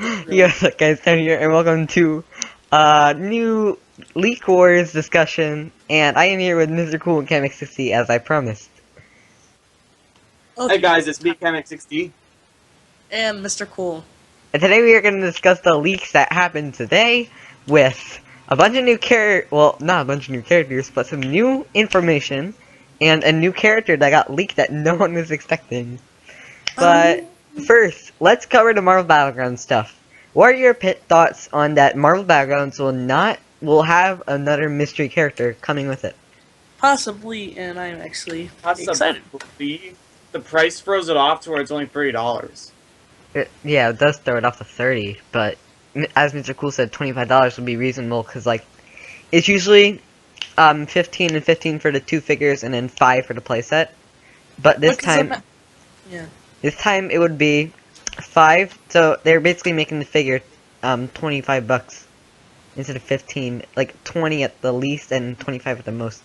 Yes, guys, I'm here, and welcome to new Leak Wars discussion. And I am here with Mr. Cool and Chemic 60 as I promised. Hey guys, it's me, Chemic60. And Mr. Cool. And today we are going to discuss the leaks that happened today with a bunch of new well, not a bunch of new characters, but some new information and a new character that got leaked that no one was expecting. But first, let's cover the Marvel Battlegrounds stuff. What are your thoughts on that Marvel Battlegrounds will have another mystery character coming with it? Possibly, and I'm actually excited. The price throws it off to where it's only $30. Yeah, it does throw it off to 30, but as Mr. Cool said, $25 would be reasonable because like it's usually 15 and 15 for the two figures and then 5 for the playset. But this time, this time it would be 5. So they're basically making the figure 25 bucks instead of 15, like 20 at the least and 25 at the most.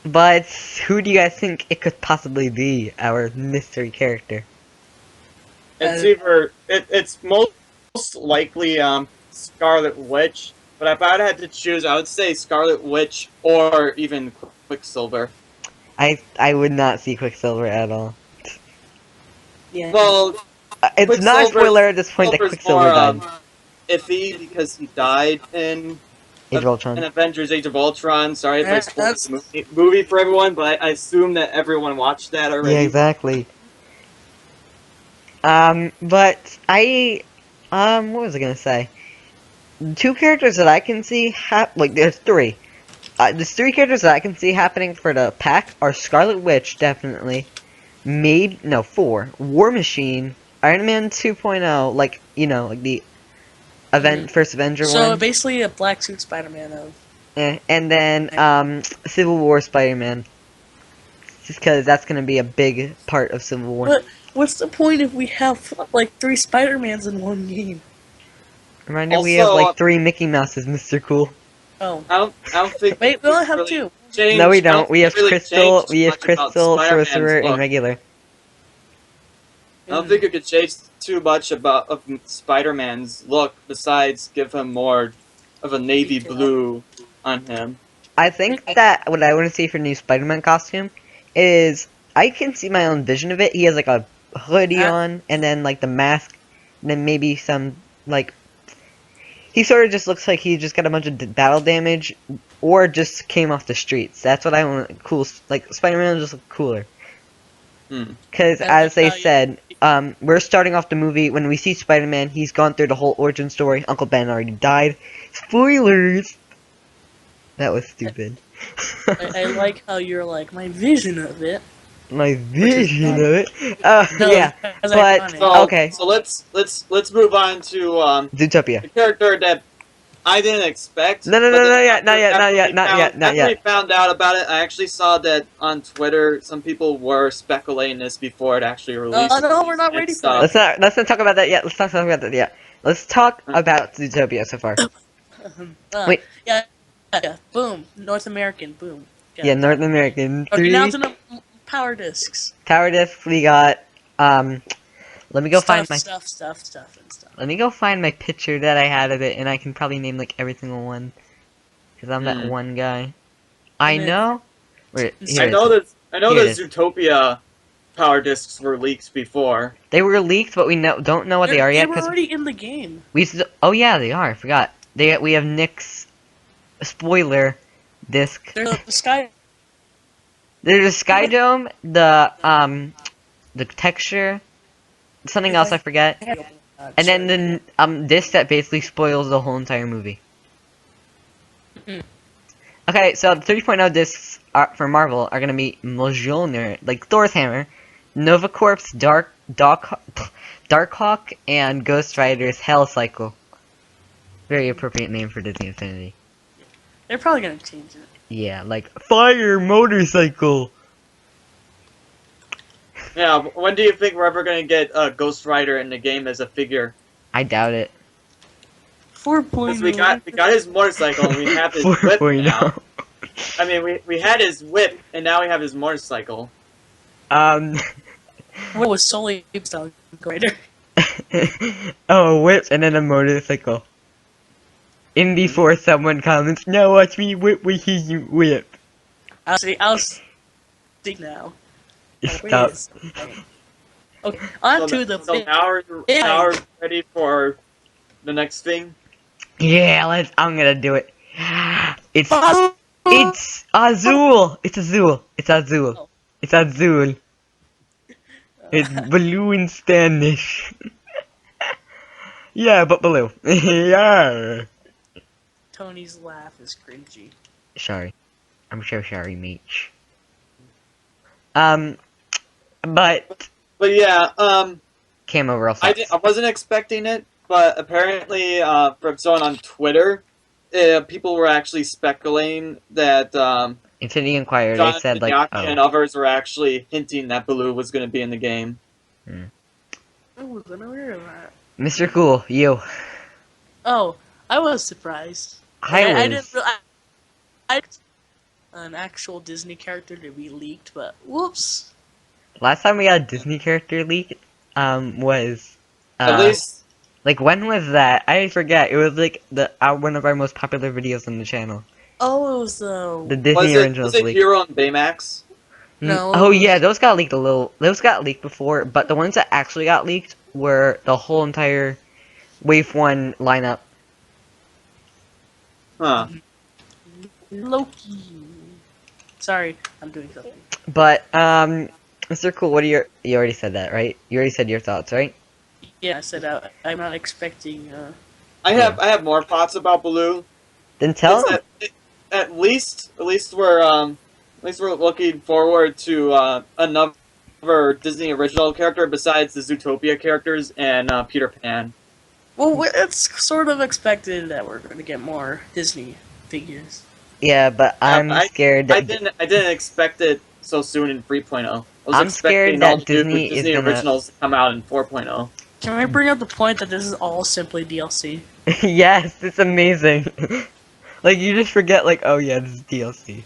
But who do you guys think it could possibly be, our mystery character? It's most likely Scarlet Witch, but if I had to choose, I would say Scarlet Witch or even Quicksilver. I would not see Quicksilver at all. Yeah. Well, it's not a spoiler at this point that Quicksilver died. Iffy because he died in Age of Ultron. In Avengers Age of Ultron. Sorry if I spoiled the movie for everyone, but I assume that everyone watched that already. Yeah, exactly. But what was I gonna say? Two characters that I can see there's three. There's 3 characters that I can see happening for the pack are Scarlet Witch, definitely. 4. War Machine, Iron Man 2.0, like the first Avenger one. So basically a black suit Spider-Man of. And then Civil War Spider-Man. Just because that's gonna be a big part of Civil War. But what's the point if we have like 3 Spider-Mans in one game? Reminder, we have like 3 Mickey Mouses, Mr. Cool. Oh. I don't think. Wait, we only have 2. No, we don't. We have Crystal, Sorcerer, and Regular. I don't think you could change too much of Spider-Man's look, besides give him more of a navy blue on him. I think that what I want to see for new Spider-Man costume is, I can see my own vision of it. He has like a hoodie on, and then like the mask, and then maybe some like... He sort of just looks like he just got a bunch of battle damage, or just came off the streets. That's what I want. Cool, like Spider-Man just look cooler. Because as they said, we're starting off the movie when we see Spider-Man. He's gone through the whole origin story. Uncle Ben already died. Spoilers. That was stupid. I like how you're like my vision of it. My vision of it. No, yeah, but okay. So let's move on to Zootopia. The character that I didn't expect. No, not yet. After we found out about it, I actually saw that on Twitter. Some people were speculating this before it actually released. No, we're not ready for that. Let's not talk about that yet. Let's not talk about that yet. Let's talk about Zootopia so far. Wait. Yeah. Boom. North American. Boom. Yeah, North American. Okay, now to the power discs. Power discs. We got. Let me go find my stuff. Let me go find my picture that I had of it, and I can probably name like every single one, because I'm that one guy. I know. Wait, I know that Zootopia power discs were leaked before. They were leaked, but we don't know what they are yet. They were already in the game. Oh yeah, they are. I forgot. We have Nick's spoiler disc. There's the sky. There's a sky dome. The texture. Something else I forget. And then the disc that basically spoils the whole entire movie. Okay, so the 3.0 discs for Marvel are gonna be Mjolnir, like Thor's hammer, Nova Corps, Darkhawk, and Ghost Rider's Hell Cycle. Very appropriate name for Disney Infinity. They're probably gonna change it. Yeah, like Fire Motorcycle. Yeah, when do you think we're ever gonna get Ghost Rider in the game as a figure? I doubt it. 4.0. We got his motorcycle and we have his whip now. I mean, we had his whip and now we have his motorcycle. What was solely style Rider? Oh, a whip and then a motorcycle. In before someone comments, now watch me whip with his whip. I'll see now. Oh, wait Stop. a second. Okay, on to the so now we're ready for the next thing. Yeah, I'm gonna do it. It's Baloo! it's Azul. It's Azul. It's Azul. Oh. It's Azul. It's Baloo in Spanish. Yeah, but Baloo. Yeah. Tony's laugh is cringy. Sorry. I'm so sorry, mate. But But yeah, cam overall I sucks. wasn't expecting it, but apparently, from someone on Twitter, people were actually speculating that Infinity Inquirer, they Jonathan said like, Yaki oh. and others were actually hinting that Baloo was going to be in the game. I wasn't aware of that. Mr. Cool, you. Oh, I was surprised. I I didn't. was. I an actual Disney character to be leaked, but whoops. Last time we got a Disney character leak, was, At least, like, when was that? I forget. It was like one of our most popular videos on the channel. Oh, it was The Disney Originals was it leak. Hero and Baymax? No, Oh it was- yeah, those got leaked those got leaked before, but the ones that actually got leaked were the whole entire Wave 1 lineup. Huh. Loki. Sorry, I'm doing something. But, Mr. Cool, what are you already said that, right? You already said your thoughts, right? Yeah, I said I'm not expecting. I have more thoughts about Baloo. Then tell It's them. at least we're looking forward to another Disney original character besides the Zootopia characters and Peter Pan. Well, it's sort of expected that we're going to get more Disney figures. Yeah, but I'm scared that I didn't expect it so soon in 3.0. I was I'm expecting scared that all the Disney new is Disney gonna- originals to come out in 4.0. Can I bring up the point that this is all simply DLC? Yes, it's amazing. Like, you just forget, like, oh yeah, this is DLC.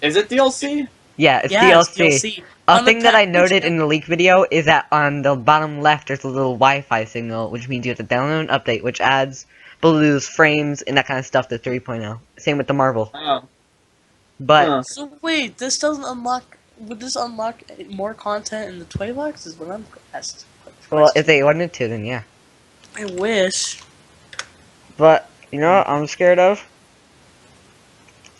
Is it DLC? Yeah, it's Yeah, it's DLC. DLC. A On the thing that I package, noted in the leak video is that on the bottom left there's a little Wi-Fi signal, which means you have to download an update, which adds Baloo's frames and that kind of stuff to 3.0. Same with the Marvel. Oh. But Huh. So wait, this doesn't unlock. Would this unlock more content in the toy box? Is what I'm asked. well, if they wanted to, then yeah. I wish. But you know what I'm scared of?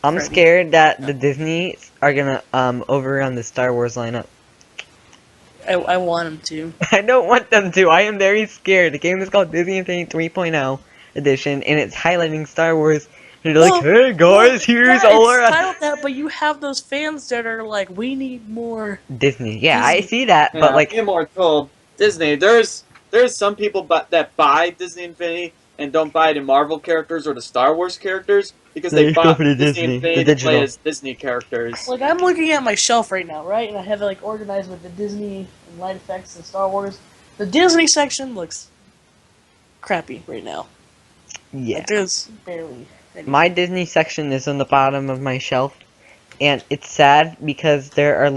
I'm Freddy. scared that the Disney are gonna overrun the Star Wars lineup. I want him to. I don't want them to. I am very scared. The game is called Disney Infinity 3.0 edition, and it's highlighting Star Wars. And they're like, hey guys, here's yeah, all it's our titled that, but you have those fans that are like, we need more. Disney. Yeah, I Disney. see that, Yeah, but like, being more told Disney. There's some people that buy Disney Infinity and don't buy the Marvel characters or the Star Wars characters because They they just go bought for the Disney Disney, Infinity the to play digital. as Disney characters. Like I'm looking at my shelf right now, right, and I have it like organized with the Disney and light effects and Star Wars. The Disney section looks crappy right now. yeah. Like, there's barely. Any. My Disney section is on the bottom of my shelf, and it's sad because they're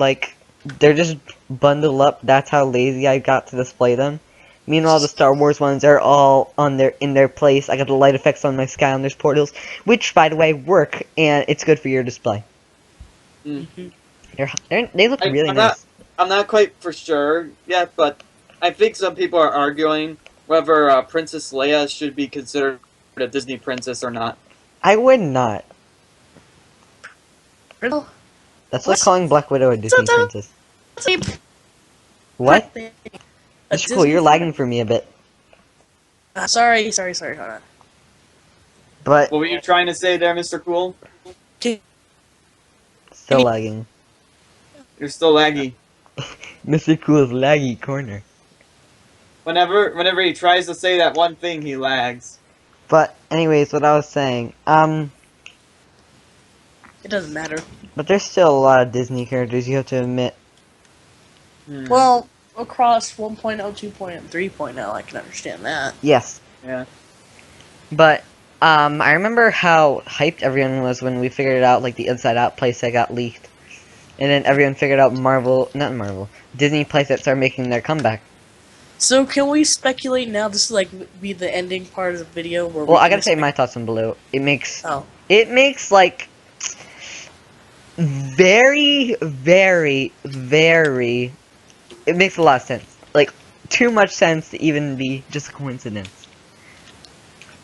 just bundled up. That's how lazy I got to display them. Meanwhile, the Star Wars ones are all in their place. I got the light effects on my Skylanders portals, which, by the way, work, and it's good for your display. Mhm. They look really nice. I'm not quite for sure yet, but I think some people are arguing whether Princess Leia should be considered a Disney princess or not. I would not. Riddle? That's like What's- calling Black Widow a Disney So- princess. What? It's cool. You're lagging for me a bit, Sorry, hold on. but What were you trying to say there, Mr. Cool? still lagging. You're still laggy. Mr. Cool's laggy corner. Whenever he tries to say that one thing, he lags. But anyways, what I was saying, It doesn't matter. but there's still a lot of Disney characters. You have to admit. Hmm. Well, across 1.0, 2.0, 3.0, I can understand that. Yes, Yeah. but I remember how hyped everyone was when we figured out like the Inside Out playset got leaked, and then everyone figured out not Marvel, Disney playsets are making their comeback. So can we speculate now? This is like be the ending part of the video where Well, we I can gotta say expect. my thoughts on Baloo. Oh, It makes like very, very, very. It makes a lot of sense. Like too much sense to even be just a coincidence.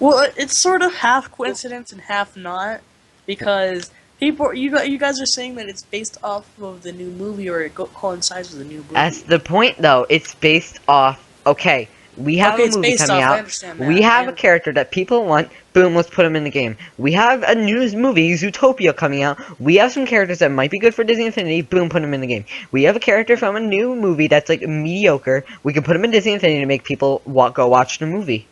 well, it's sort of half coincidence and half not, because you guys are saying that it's based off of the new movie or coincides with the new That's movie. the point, though. It's based off. Okay, we have Okay, a it's movie based coming off. I out. understand We that. have a character that people want. Boom, let's put him in the game. We have a news movie, Zootopia, coming out. We have some characters that might be good for Disney Infinity. Boom, put him in the game. We have a character from a new movie that's like mediocre. We can put him in Disney Infinity to make people go watch the movie.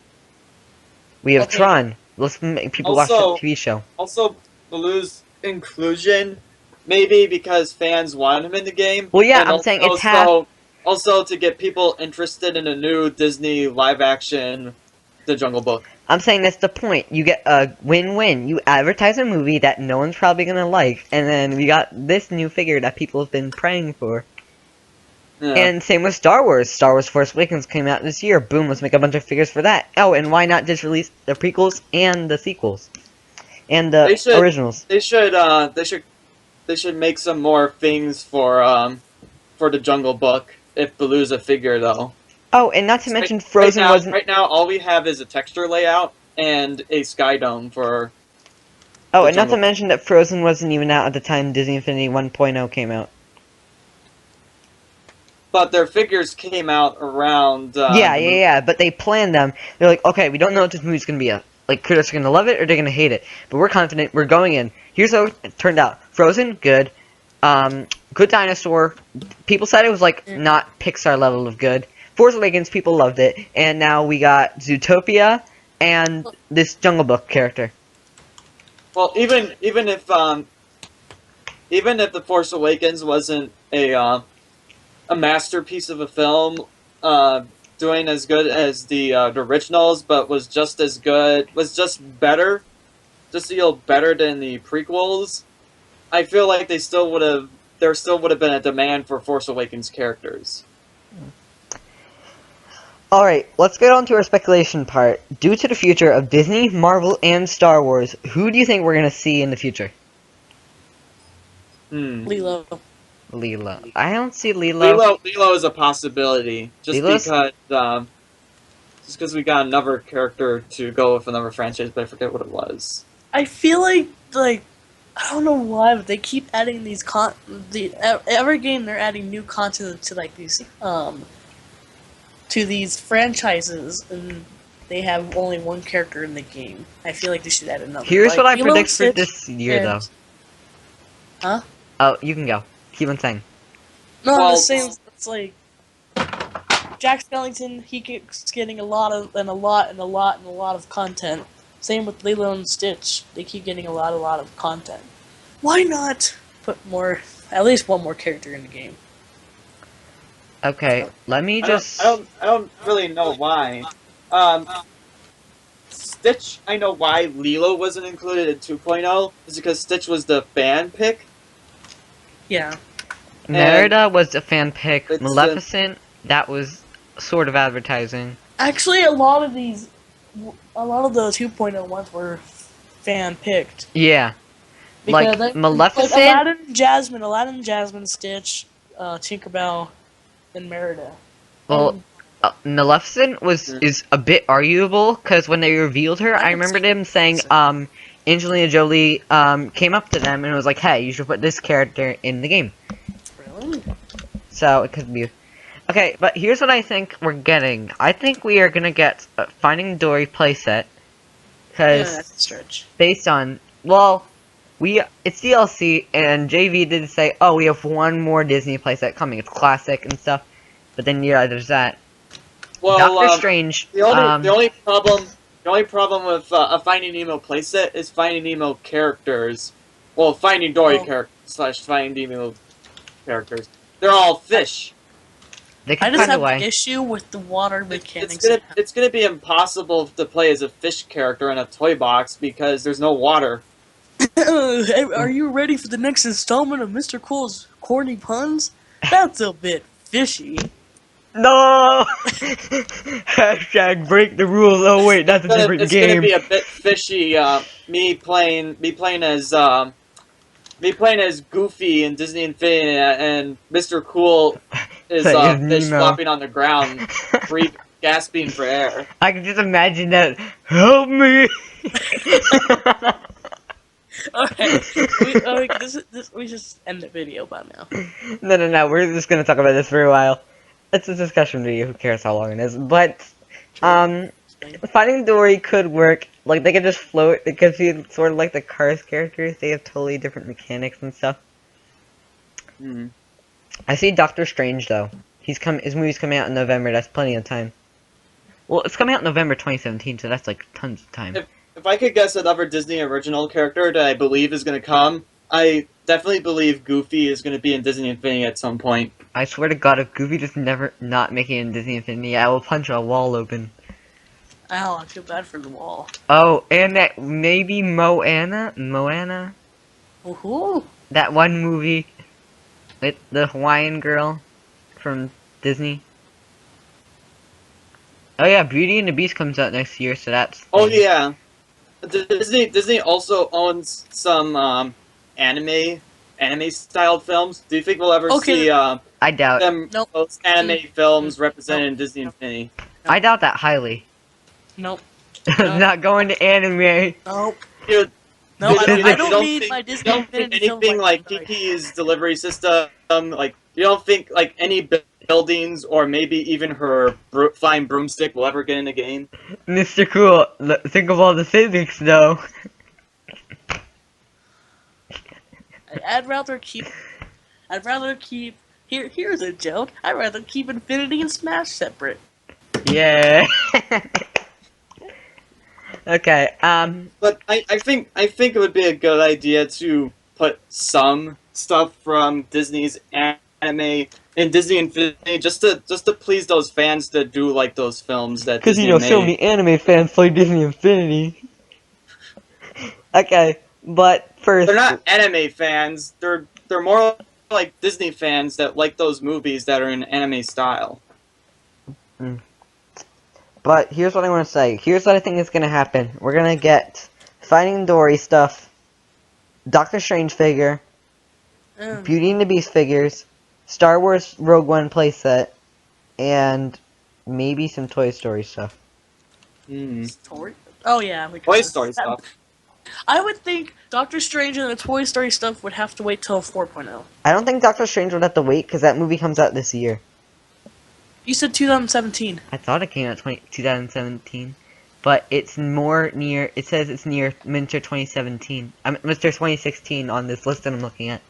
We have Okay, Tron. Let's make people watch that Also, TV show. also Baloo's inclusion, maybe because fans want him in the game, Well, yeah, and I'm saying it's half. also to get people interested in a new Disney live action, The Jungle Book. I'm saying that's the point. You get a win-win. You advertise a movie that no one's probably gonna like, and then we got this new figure that people have been praying for. Yeah. And same with Star Wars. Star Wars Force Awakens came out this year. Boom, let's make a bunch of figures for that. Oh, and why not just release the prequels and the sequels? And the They should originals. they should make some more things for the Jungle Book if Baloo's a figure though. Oh, and not to mention Frozen wasn't... Right now all we have is a texture layout and a sky dome for Oh, the and not to Jungle Book. mention that Frozen wasn't even out at the time Disney Infinity 1.0 came out. But their figures came out around Yeah, but they planned them. They're like, okay, we don't know what this movie's gonna be. Like, critics are gonna love it or they're gonna hate it. But we're confident, we're going in. Here's how it turned out. Frozen, good. Good dinosaur. People said it was, like, not Pixar level of good. Force Awakens, people loved it. And now we got Zootopia and this Jungle Book character. Well, even if The Force Awakens wasn't a masterpiece of a film, doing as good as the originals, but was just as good, was just better, just a little better than the prequels. I feel like there still would have been a demand for Force Awakens characters. Alright, let's get on to our speculation part. Due to the future of Disney, Marvel, and Star Wars, who do you think we're gonna see in the future? Lilo. Lilo. I don't see Lilo. Lilo is a possibility, Lilo's... just because we got another character to go with another franchise, but I forget what it was. I feel like I don't know why, but they keep adding these every game they're adding new content to like these to these franchises, and they have only one character in the game. I feel like they should add another. Here's like, what I Lilo, predict for Stitch, this year, and... though. Huh? Oh, you can go. Keep on saying. No, Well, I'm just saying it's like Jack Skellington. He keeps getting a lot of content. Same with Lilo and Stitch. They keep getting a lot of content. Why not put at least one more character in the game? Okay, let me just... I don't really know why. Stitch, I know why Lilo wasn't included in 2.0, is because Stitch was the fan pick. Yeah. Merida was a fan pick. It's, Maleficent, that was sort of advertising. Actually, a lot of the 2.0 ones were fan picked. Yeah. Because Like, Maleficent... Like Aladdin, Jasmine, Stitch, Tinkerbell, and Merida. Well, Maleficent is a bit arguable, because when they revealed her, I remember them saying, Angelina Jolie, came up to them and was like, hey, you should put this character in the game. Really? So, it could be... Okay, but here's what I think we're getting. I think we are gonna get a Finding Dory playset. Because, Yeah, that's a stretch. based on... Well, it's DLC, and JV did say, oh, we have one more Disney playset coming. It's classic and stuff. But then, yeah, there's that. Well, Doctor Strange... the only problem with a Finding Nemo playset is Finding Nemo characters. Well, Finding Dory characters / Finding Nemo characters. They're all fish. They I can just find a have way. an issue with the water mechanics. It's gonna be impossible to play as a fish character in a toy box because there's no water. Hey, are you ready for the next installment of Mr. Cool's corny puns? That's a bit fishy. No! Hashtag break the rules. Oh wait, that's a different It's gonna game. be a bit fishy. Me playing as Goofy in Disney Infinity, and Mr. Cool is Playing as fish Nemo. flopping on the ground, breathing, gasping for air. I can just imagine that. Help me! Okay, we just end the video by now. No. We're just gonna talk about this for a while. It's a discussion video. Who cares how long it is? But Finding Dory could work. Like they could just float. It could be sort of like the Cars characters. They have totally different mechanics and stuff. Hmm. I see Doctor Strange though. His movie's coming out in November. That's plenty of time. Well, it's coming out in November 2017, so that's like tons of time. If I could guess another Disney original character that I believe is going to come, I definitely believe Goofy is going to be in Disney Infinity at some point. I swear to God, if Goofy does never not make it in Disney Infinity, I will punch a wall open. Ow, I feel bad for the wall. Oh, and that maybe Moana, Woohoo! that one movie with the Hawaiian girl from Disney. Oh yeah, Beauty and the Beast comes out next year, so that's. Oh yeah, Disney also owns some anime styled films. Do you think we'll ever Okay. see I doubt. Nope. those anime films represented Nope. in Disney Infinity? I doubt that highly. Nope. Not going to anime. Nope. Dude, No, you I don't don't need think- my you Disney don't think Infinity film anything like that. Kiki's delivery system, like you don't think like any buildings or maybe even her flying broomstick will ever get in the game? Mr. Cool, think of all the physics though. I'd rather keep. Here's a joke. I'd rather keep Infinity and Smash separate. Yeah. Okay, But I think it would be a good idea to put some stuff from Disney's anime in Disney Infinity just to please those fans that do like those films that because, Disney so made. many anime fans play Disney Infinity. Okay, but first. They're not anime fans. They're more like Disney fans that like those movies that are in anime style. But here's what I want to say. Here's what I think is going to happen. We're going to get Finding Dory stuff, Doctor Strange figure, Beauty and the Beast figures, Star Wars Rogue One playset, and maybe some Toy Story stuff. Story? Oh yeah, we could Toy just- Story that- stuff. I would think Doctor Strange and the Toy Story stuff would have to wait till 4.0. I don't think Doctor Strange would have to wait because that movie comes out this year. You said 2017. I thought it came out 2017, but it's more near. It says it's near Winter 2017. Winter 2016 on this list that I'm looking at.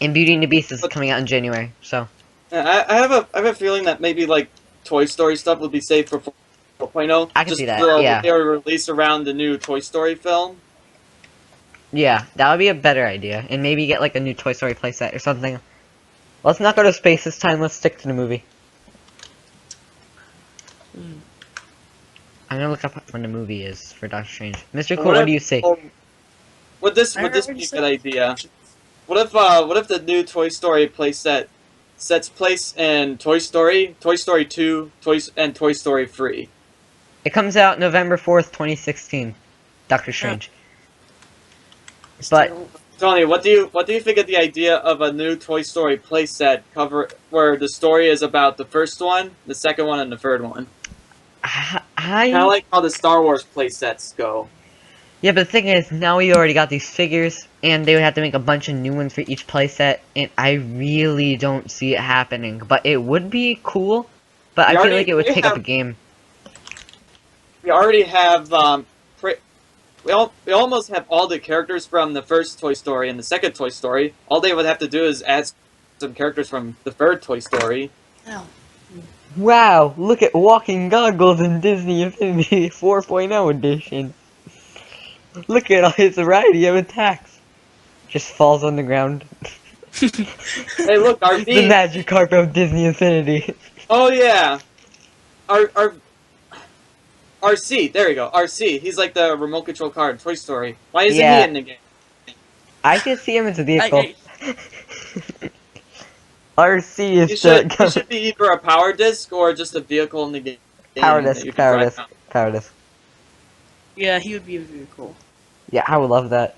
And Beauty and the Beast is coming out in January, so. I have a feeling that maybe like Toy Story stuff will be saved for 4.0. I can just see that, so yeah. They were released around the new Toy Story film. Yeah, that would be a better idea. And maybe get like a new Toy Story playset or something. Let's not go to space this time, let's stick to the movie. I'm gonna look up when the movie is for Doctor Strange. Mr. Cool, what do you say? Would this I be already a said- good idea? What if the new Toy Story playset sets place in Toy Story, Toy Story 2, and Toy Story 3? It comes out November 4th, 2016. Doctor Strange. But Tony, what do you think of the idea of a new Toy Story playset cover where the story is about the first one, the second one, and the third one? Kind of like how the Star Wars playsets go. Yeah, but the thing is, now we already got these figures, and they would have to make a bunch of new ones for each playset, and I really don't see it happening. But it would be cool, but I feel like it would take up a game. We already have we almost have all the characters from the first Toy Story and the second Toy Story. All they would have to do is add some characters from the third Toy Story. Ow. Wow, look at walking goggles in Disney Infinity 4.0 edition. Look at all his variety of attacks. Just falls on the ground. Hey, look, RV. The magic carpet of Disney Infinity. Oh yeah, RC. There you go, RC. He's like the remote control car in Toy Story. Why isn't Yeah. he in the game? I can see him as a vehicle. RC He is should he the should be either a power disc or just a vehicle in the game power that disc, you can power drive disc, around. power disc. Yeah, he would be very cool. Yeah, I would love that.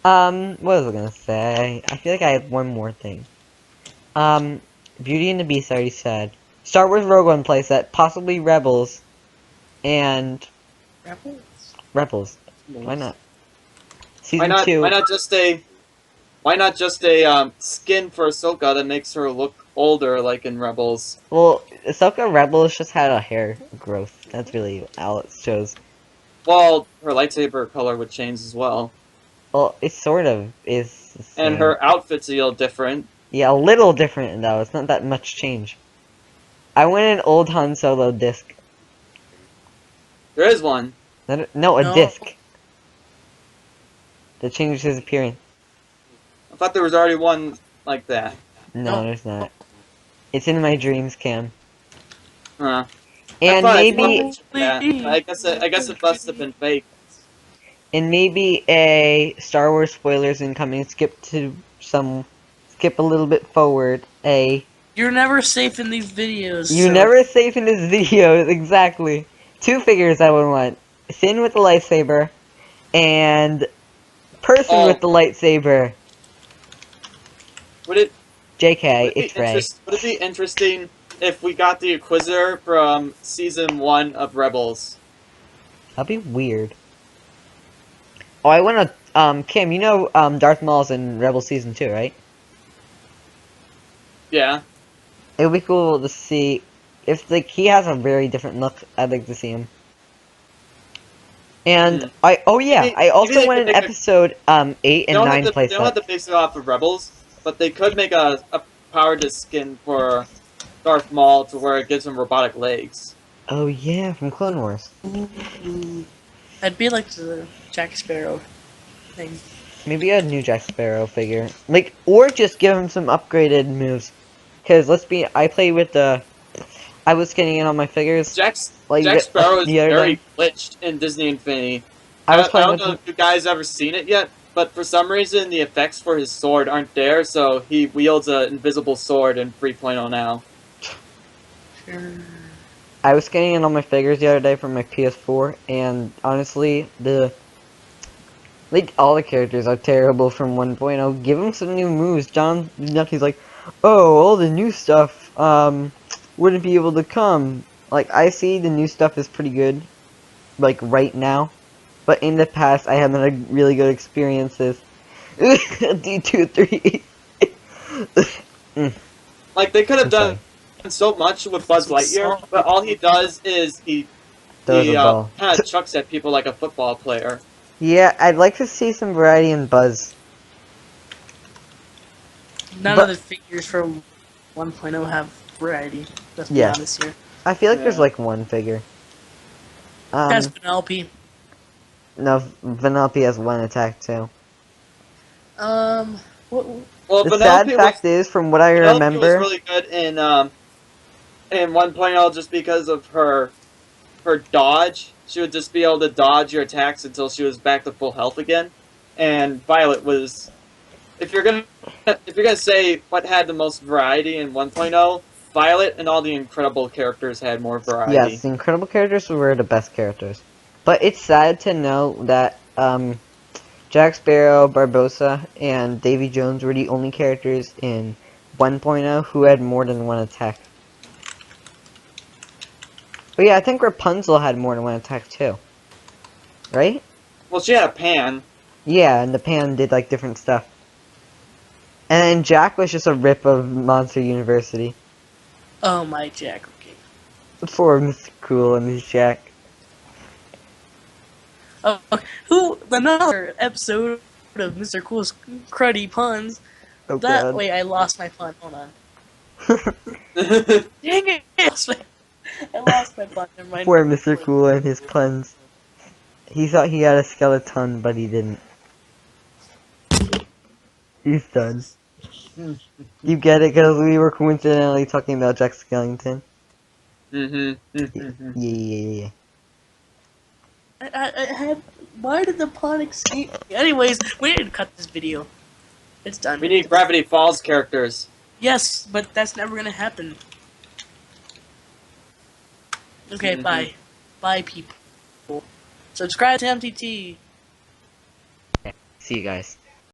What was I gonna say? I feel like I had one more thing. Beauty and the Beast I already said. Star Wars Rogue One playset, possibly Rebels, and Rebels? Rebels. Why not? Why Season not? 2. Why not just a skin for Ahsoka that makes her look older, like in Rebels? Well, Ahsoka Rebels just had a hair growth. That's really all it shows. Well, her lightsaber color would change as well, Well, it sort of is the and same. her outfit's a little different. Yeah, a little different though. It's not that much change. I went an old Han Solo disc. There is one. No, a No. disc that changes his appearance. I thought there was already one like that. No, No. there's not. It's in my dreams, Cam. Huh. And I saw a maybe, picture of that. I guess it must have been fake. a Star Wars spoilers incoming. Skip a little bit forward. You're never safe in these videos, You so never safe in this video. Exactly. 2 figures I would want. Finn with the lightsaber, and person with Oh, the lightsaber. would it JK, it's Ray. would it be interesting if we got the Inquisitor from season 1 of Rebels? That'd be weird. Oh, I wanna, Kim, you know, Darth Maul's in Rebel Season 2, right? Yeah. It would be cool to see, if, like, he has a very different look, I'd like to see him. And, Hmm. oh yeah, Maybe- I also maybe they went could in make a- episode, 8 and 9 They don't have playset. to base it off of Rebels, but they could make a power disc skin for Darth Maul to where it gives him robotic legs. Oh yeah, from Clone Wars. I'd be like the Jack Sparrow thing. Maybe a new Jack Sparrow figure. Like, or just give him some upgraded moves. Cause I was getting in on my figures. Like, Jack Sparrow is the other very day. glitched in Disney Infinity. I was I playing don't with know if you guys ever seen it yet, but for some reason the effects for his sword aren't there, so he wields an invisible sword in 3.0 now. I was getting in on my figures the other day from my PS4, and honestly, like, all the characters are terrible from 1.0. Give them some new moves. John Nucky's like, oh, all the new stuff, wouldn't be able to come. Like, I see the new stuff is pretty good, like, right now. But in the past, I haven't had really good experiences. D23. Like they could have I'm sorry. done so much with Buzz Lightyear, but all he does is he Throws a ball. kind of chucks at people like a football player. Yeah, I'd like to see some variety in Buzz. None But- of the figures from 1.0 have variety. Let's be Yeah. honest here. I feel like there's Yeah. like one figure. That's Penelope. No, Vanellope has one attack too. What? Well, The sad fact is, from what I Penelope was remember, really good in 1.0 just because of her dodge. She would just be able to dodge your attacks until she was back to full health again. And Violet was, if you're gonna say what had the most variety in 1.0, Violet and all the Incredible characters had more variety. yes, the incredible characters were the best characters. But it's sad to know that Jack Sparrow, Barbossa, and Davy Jones were the only characters in 1.0 who had more than one attack. But yeah, I think Rapunzel had more than one attack too. Right? Well, she had a pan. Yeah, and the pan did like different stuff. And then Jack was just a rip of Monster University. Oh my Jack. Okay. For Mr. Cool and his Jack. Oh, another episode of Mr. Cool's cruddy puns. Oh That god. wait, I lost my pun. Hold on. Well, Dang it! I lost my pun. Never mind. Poor Mr. Cool and his puns. He thought he had a skeleton, but he didn't. He's done. You get it, because we were coincidentally talking about Jack Skellington. Yeah. I had. Why did the pun escape me? Anyways, we need to cut this video. It's done. We need Gravity Falls characters. Yes, but that's never gonna happen. Okay, Mhm. bye. Bye, people. Subscribe to MTT. See you guys.